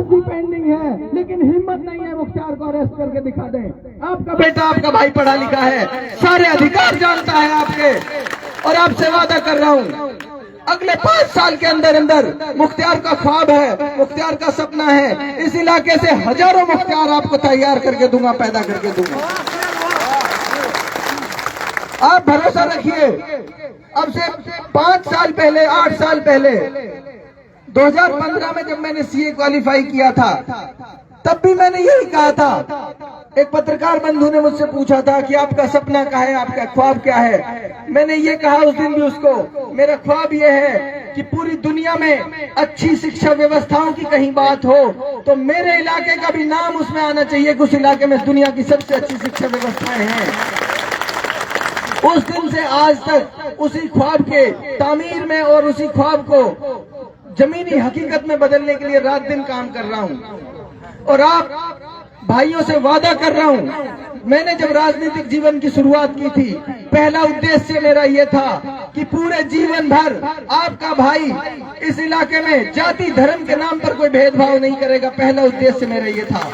आज भी पेंडिंग है, लेकिन हिम्मत नहीं है मुख्तार को अरेस्ट करके दिखा दें। आपका बेटा, आपका भाई पढ़ा लिखा है, सारे अधिकार जानता है आपके, और आपसे वादा कर रहा हूं अगले 5 साल के अंदर अंदर मुख्तार का ख्वाब है, मुख्तार का सपना है, इस इलाके से हजारों मुख्तार आपको तैयार करके दूंगा, पैदा करके दूंगा। आप भरोसा रखिए। अब से 5 साल पहले, 8 साल पहले 2015 में जब मैंने सीए क्वालिफाई किया था, तब भी मैंने यही कहा था। एक पत्रकार बंधु ने मुझसे पूछा था कि आपका सपना क्या है, आपका ख्वाब क्या है। मैंने ये कहा उस दिन भी उसको, मेरा ख्वाब ये है कि पूरी दुनिया में अच्छी शिक्षा व्यवस्थाओं की कहीं बात हो तो मेरे इलाके का भी नाम उसमें आना चाहिए कि उस इलाके में दुनिया की सबसे अच्छी शिक्षा व्यवस्थाएं हैं। उस दिन से आज तक उसी ख्वाब के तामीर में और उसी ख्वाब को जमीनी हकीकत में बदलने के लिए रात दिन काम कर रहा हूं। और आप भाइयों से वादा कर रहा हूं, मैंने जब राजनीतिक जीवन की शुरुआत की थी, पहला उद्देश्य मेरा यह था कि पूरे जीवन भर आपका भाई इस इलाके में जाति धर्म के नाम पर कोई भेदभाव नहीं करेगा। पहला उद्देश्य मेरा यह था,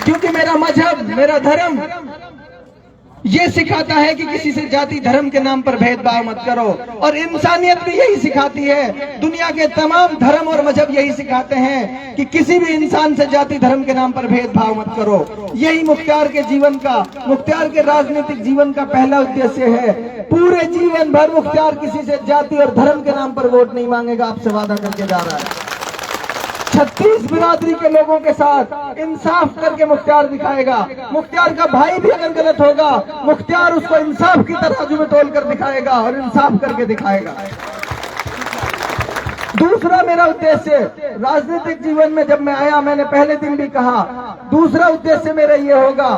क्योंकि मेरा मजहब, मेरा धर्म ये सिखाता है कि किसी से जाति धर्म के नाम पर भेदभाव मत करो, और इंसानियत भी यही सिखाती है। दुनिया के तमाम धर्म और मजहब यही सिखाते हैं कि किसी भी इंसान से जाति धर्म के नाम पर भेदभाव मत करो। यही मुख्तार के जीवन का, मुख्तार के राजनीतिक जीवन का पहला उद्देश्य है। पूरे जीवन भर मुख्तार किसी से जाति और धर्म के नाम पर वोट नहीं मांगेगा, आपसे वादा करके जा रहा है। 36 बिरादरी के लोगों के साथ इंसाफ करके मुख्तार दिखाएगा। मुख्तार का भाई भी अगर गलत होगा, मुख्तार उसको इंसाफ की तराजू में तोल कर दिखाएगा और इंसाफ करके दिखाएगा। दूसरा मेरा उद्देश्य राजनीतिक जीवन में, जब मैं आया मैंने पहले दिन भी कहा, दूसरा उद्देश्य मेरा ये होगा,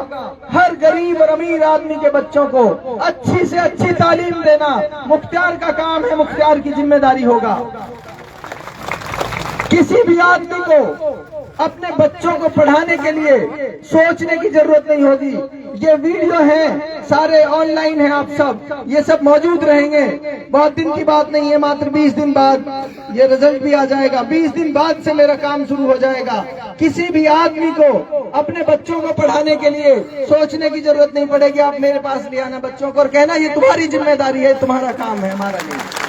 हर गरीब और अमीर आदमी के बच्चों को अच्छी से अच्छी तालीम देना मुख्तार का काम है, मुख्तार की जिम्मेदारी होगा। किसी भी आदमी को अपने बच्चों को पढ़ाने के लिए सोचने की जरूरत नहीं होगी। ये वीडियो है, सारे ऑनलाइन है, आप सब ये सब मौजूद रहेंगे। बहुत दिन की बात नहीं है, मात्र 20 दिन बाद ये रिजल्ट भी आ जाएगा। 20 दिन बाद से मेरा काम शुरू हो जाएगा। किसी भी आदमी को अपने बच्चों को पढ़ाने के लिए सोचने की जरूरत नहीं पड़ेगी। आप मेरे पास ले आना बच्चों को और कहना ये तुम्हारी जिम्मेदारी है, तुम्हारा काम है, हमारा नहीं।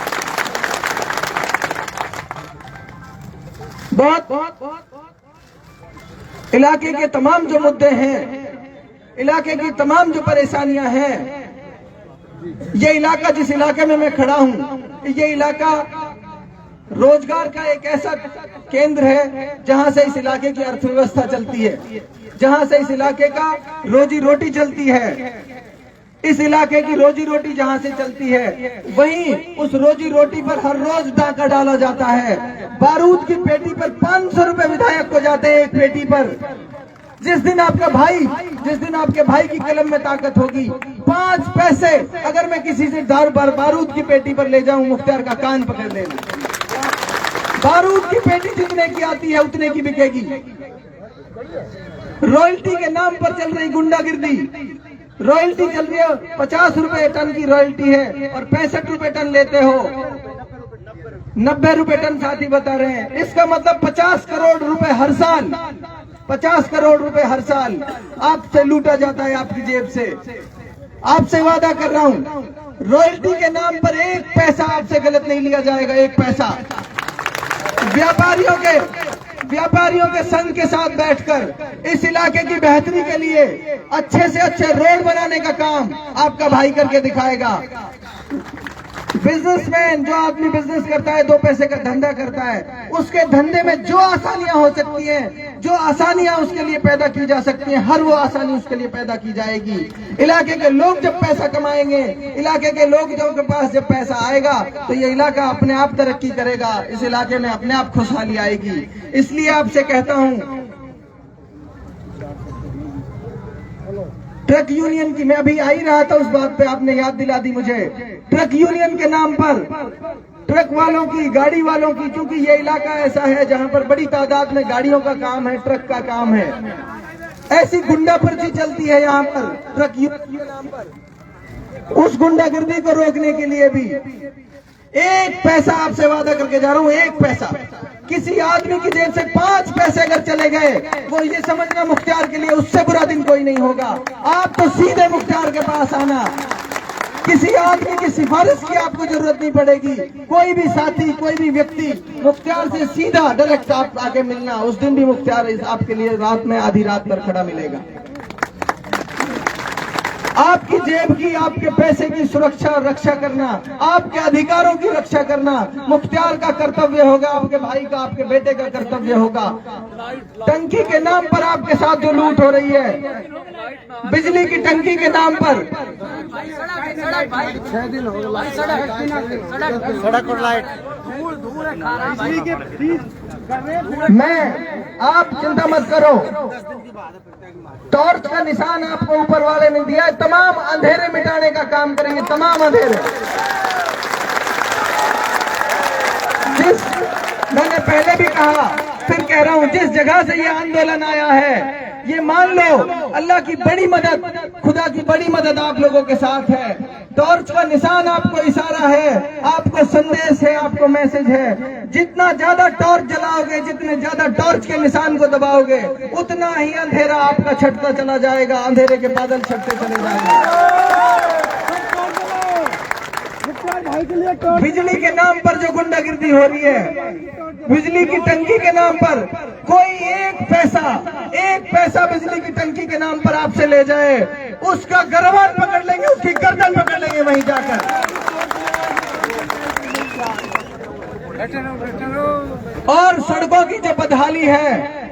बहुत इलाके के तमाम जो मुद्दे हैं, इलाके की तमाम जो परेशानियां हैं, ये इलाका जिस इलाके में मैं खड़ा हूं, ये इलाका रोजगार का एक ऐसा केंद्र है जहां से इस इलाके की अर्थव्यवस्था चलती है, जहां से इस इलाके का रोजी रोटी चलती है। इस इलाके की रोजी रोटी जहां से चलती है, वहीं उस रोजी रोटी पर हर रोज डाका डाला जाता है। बारूद की पेटी पर 500 रुपए विधायक को जाते हैं, एक पेटी पर। जिस दिन आपके भाई की कलम में ताकत होगी, 5 पैसे अगर मैं किसी से बारूद की पेटी पर ले जाऊं, मुख्तार का कान पकड़ लेना। बारूद की पेटी जितने की आती है उतने की बिकेगी। रॉयल्टी के नाम पर चल रही गुंडागिर्दी, रॉयल्टी चल रही है, 50 रुपए टन की रॉयल्टी है और 65 रुपए टन लेते हो, 90 रुपए टन साथी बता रहे हैं। इसका मतलब 50 करोड़ रुपए हर साल, 50 करोड़ रुपए हर साल आपसे लूटा जाता है, आपकी जेब से। आपसे वादा कर रहा हूं, रॉयल्टी के नाम पर 1 पैसा आपसे गलत नहीं लिया जाएगा, 1 पैसा। व्यापारियों के संघ के साथ बैठकर इस इलाके की बेहतरी के लिए अच्छे से अच्छे रोड बनाने का काम आपका भाई करके दिखाएगा। बिजनेसमैन, जो आदमी बिजनेस करता है, 2 पैसे का धंधा करता है, उसके धंधे में जो आसानियां हो सकती हैं, जो आसानियां उसके लिए पैदा की जा सकती हैं, हर वो आसानी उसके लिए पैदा की जाएगी। इलाके के लोग जब पैसा कमाएंगे, इलाके के लोग के पास जब पैसा आएगा तो ये इलाका अपने आप तरक्की करेगा, इस इलाके में अपने आप खुशहाली आएगी। इसलिए आपसे कहता हूं, ट्रक यूनियन की, मैं अभी आ ही रहा था उस बात पे, आपने याद दिला दी मुझे। ट्रक यूनियन के नाम पर ट्रक वालों की, गाड़ी वालों की, क्योंकि ये इलाका ऐसा है जहां पर बड़ी तादाद में गाड़ियों का काम है, ट्रक का काम है, ऐसी गुंडागर्दी चलती है यहाँ पर ट्रक यूनियन के नाम पर। उस गुंडागर्दी को रोकने के लिए भी 1 पैसा आपसे वादा करके जा रहा हूं, 1 पैसा किसी आदमी की जेब से 5 पैसे अगर चले गए, वो ये समझना मुख्तार के लिए उससे बुरा दिन कोई नहीं होगा। आप तो सीधे मुख्तार के पास आना, किसी आदमी की सिफारिश की आपको जरूरत नहीं पड़ेगी। कोई भी साथी, कोई भी व्यक्ति मुख्तार से सीधा डायरेक्ट आप आके मिलना, उस दिन भी मुख्तार आपके लिए रात में आधी रात पर खड़ा मिलेगा। आपकी जेब की, आपके पैसे की सुरक्षा और रक्षा करना, आपके अधिकारों की रक्षा करना मुख्तार का कर्तव्य होगा, आपके भाई का, आपके बेटे का कर्तव्य होगा। टंकी के नाम पर आपके साथ जो लूट हो रही है, बिजली की टंकी के नाम पर, सड़क और लाइट, आप चिंता मत करो, टॉर्च का निशान आपको ऊपर वाले ने दिया है, तमाम अंधेरे मिटाने का काम करेंगे, तमाम अंधेरे। जिस, मैंने पहले भी कहा, फिर कह रहा हूं, जिस जगह से ये आंदोलन आया है, ये मान लो अल्लाह की बड़ी मदद, खुदा की बड़ी मदद आप लोगों के साथ है। टॉर्च का निशान आपको इशारा है, आपको संदेश है, आपको मैसेज है। जितना ज्यादा टॉर्च जलाओगे, जितने ज्यादा टॉर्च के निशान को दबाओगे, उतना ही अंधेरा आपका छटता चला जाएगा, अंधेरे के बादल छटते चले जाएंगे। बिजली के नाम पर जो गुंडागिर्दी हो रही है, बिजली की टंकी के नाम पर कोई एक पैसा बिजली की टंकी के नाम पर आपसे ले जाए, उसका गर्दन पकड़ लेंगे, उसकी गर्दन पकड़ लेंगे वहीं जाकर। और सड़कों की जो बदहाली है,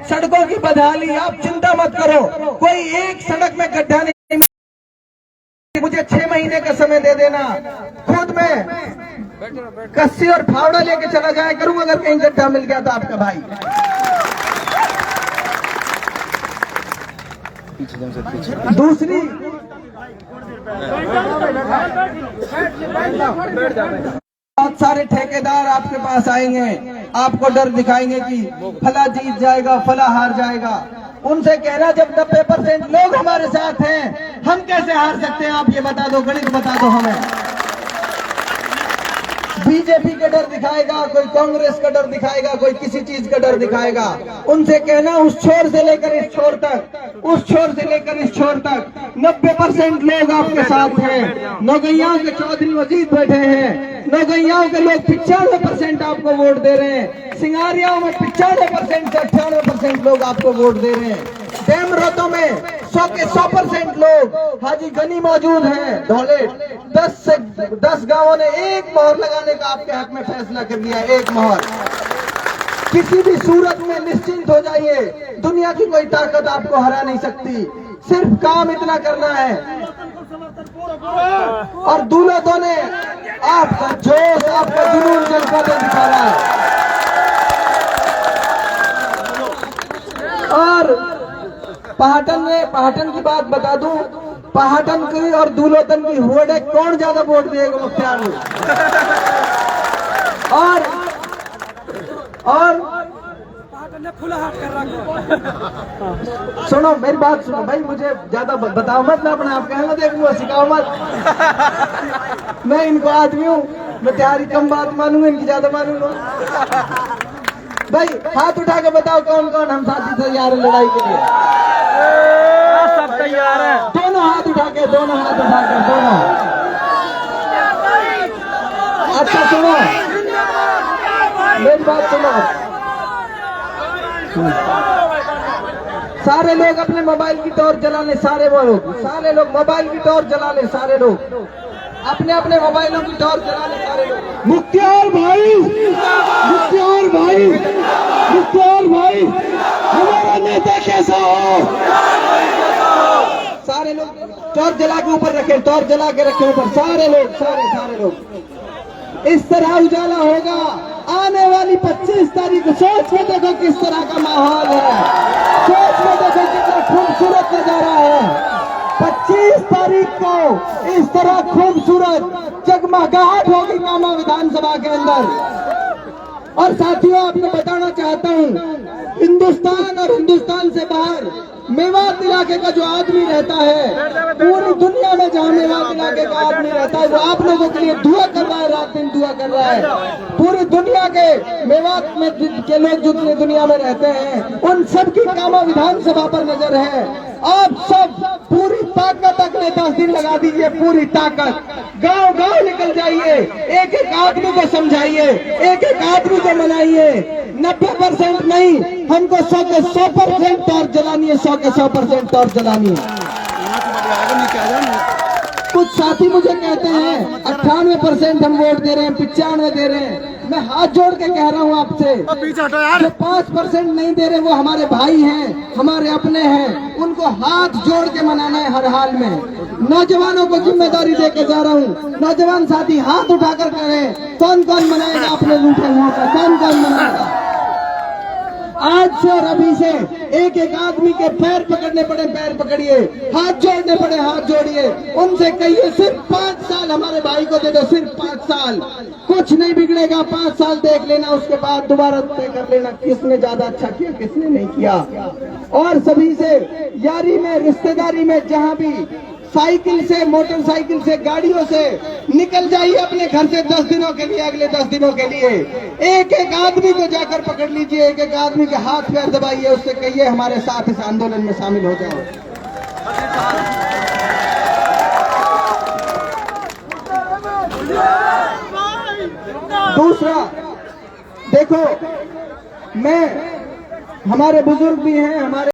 सड़कों की बदहाली, आप चिंता मत करो, कोई एक सड़क में गड्ढा नहीं, मुझे 6 महीने का समय दे देना, खुद में कस्सी और फावड़ा लेके चला जाया करूं अगर कहीं गड्ढा मिल गया तो आपका भाई। दूसरी, बहुत सारे ठेकेदार आपके पास आएंगे, आपको डर दिखाएंगे कि फला जीत जाएगा, फला हार जाएगा। उनसे कहना, जब 90% लोग हमारे साथ हैं, हम कैसे हार सकते हैं? आप ये बता दो, गणित बता दो हमें। बीजेपी का डर दिखाएगा, कोई कांग्रेस का डर दिखाएगा, कोई किसी चीज का डर दिखाएगा। उनसे कहना, उस छोर से लेकर इस छोर तक, उस छोर से लेकर इस छोर तक 90% लोग आपके साथ हैं। नौगैयाओं के चौधरी वजीद बैठे हैं, नौगैयाओं के लोग 95% आपको वोट दे रहे हैं, सिंगारियाओं में 95% से 98% लोग आपको वोट दे रहे हैं। डेमरोतो में 100 के 100% लोग, हाजी गनी मौजूद हैं, धौले 10 गांवों ने एक मोहर लगाने का आपके हक में फैसला कर लिया, एक मोहर। किसी भी सूरत में निश्चिंत हो जाइए, दुनिया की कोई ताकत आपको हरा नहीं सकती, सिर्फ काम इतना करना है। और दूल्हों ने आपका जोश, आपका जुनून जज्बा दिखा रहा है। और पहाटन की बात बता दूं, पहाटन की और दूलोतन की होड़ है, कौन ज्यादा वोट देगा मुख्तार को? और सुनो मेरी बात सुनो भाई, मुझे ज्यादा बताओ मत, मैं अपने आप कहना देखूंगा, सिखाओ मत। मैं इनको आदमी हूँ, मैं तुम्हारी कम बात मानूंगा, इनकी ज्यादा मानूंगा। भाई हाथ उठा के बताओ कौन कौन हम साथी तैयार है लड़ाई के लिए? सब तैयार है। दोनों हाथ उठा के, दोनों। अच्छा सुनो, मेरी बात सुनो। सारे लोग अपने मोबाइल की टॉर्च जला ले, सारे लोग मोबाइल की टॉर्च जला ले, सारे लोग अपने अपने मोबाइलों की टॉर्च जला ले, सारे लोग। मुख्तार भाई, हमारा नेता कैसा हो? सारे लोग टॉर्च जला के ऊपर रखे, टॉर्च जला के रखे ऊपर, सारे लोग। इस तरह उजाला होगा आने वाली 25 तारीख को। सोच में देखो किस तरह का माहौल है, सोच में देखो कितना खूबसूरत नजारा है। 25 तारीख को इस तरह खूबसूरत जगमगाहट होगी कामा विधानसभा के अंदर। और साथियों, आपको बताना चाहता हूं, हिंदुस्तान और हिंदुस्तान से बाहर मेवात इलाके का जो आदमी रहता है, पूरी दुनिया में जहाँ मेवात इलाके का आदमी रहता है, वो आप लोगों के लिए दुआ कर रहा है, रात दिन दुआ कर रहा है। पूरी दुनिया के मेवात में के लोग जितने दुनिया में रहते हैं, उन सब की कामा विधानसभा पर नजर है। आप सब पूरी ताकत अगले 10 दिन लगा दीजिए, पूरी ताकत गांव गांव निकल जाइए, एक एक आदमी को समझाइए, एक एक आदमी को मनाइए। 90% नहीं, हमको 100 के 100% टॉर्च जलानी है, 100 के 100% टॉर्च जलानी है। कुछ साथी मुझे कहते हैं 98% हम वोट दे रहे हैं, 95 दे रहे हैं। मैं हाथ जोड़ के कह रहा हूँ आपसे, जो 5% नहीं दे रहे वो हमारे भाई हैं, हमारे अपने हैं, उनको हाथ जोड़ के मनाना है हर हाल में। नौजवानों को जिम्मेदारी दे के जा रहा हूँ, नौजवान साथी हाथ उठाकर करें, कौन कौन मनाएगा अपने रूठे हुओं का, कौन कौन मनाएगा। आज से और अभी से एक एक आदमी के पैर पकड़ने पड़े, पैर पकड़िए, हाथ जोड़ने पड़े, हाथ जोड़िए। उनसे कहिए सिर्फ 5 साल हमारे भाई को दे दो, सिर्फ 5 साल, कुछ नहीं बिगड़ेगा। 5 साल देख लेना, उसके बाद दोबारा तय कर लेना किसने ज्यादा अच्छा किया, किसने नहीं किया। और सभी से यारी में, रिश्तेदारी में, जहाँ भी साइकिल से, मोटरसाइकिल से, गाड़ियों से निकल जाइए अपने घर से 10 दिनों के लिए, अगले 10 दिनों के लिए। एक एक आदमी को जाकर पकड़ लीजिए, एक एक आदमी के हाथ पैर दबाइए, उससे कहिए हमारे साथ इस आंदोलन में शामिल हो जाओ। दूसरा, देखो, मैं, हमारे बुजुर्ग भी हैं, हमारे